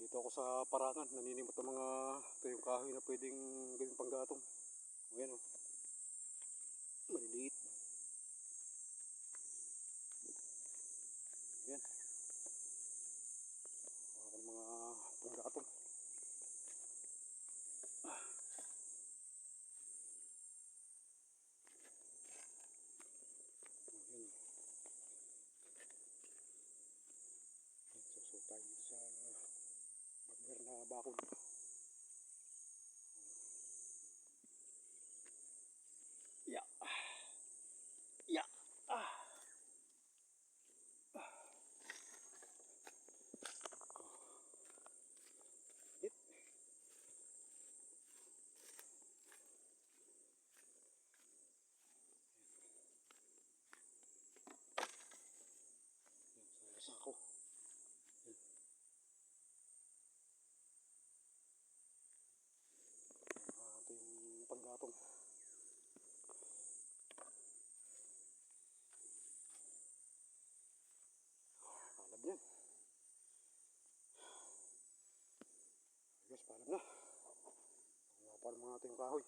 Dito ako sa parangan, naninimot ng mga tuyong kahoy na pwedeng gawing panggatong. Ayan o, maliliit. Ayan, mga panggatong. Ayan. So tayo dito sa bagwer na bakod. Ya. Ya. Hit. Yan sa sako. Yan. Ito yung panggatong. Palad yan. Guys, paalam na. Mga palam mga ating kahoy.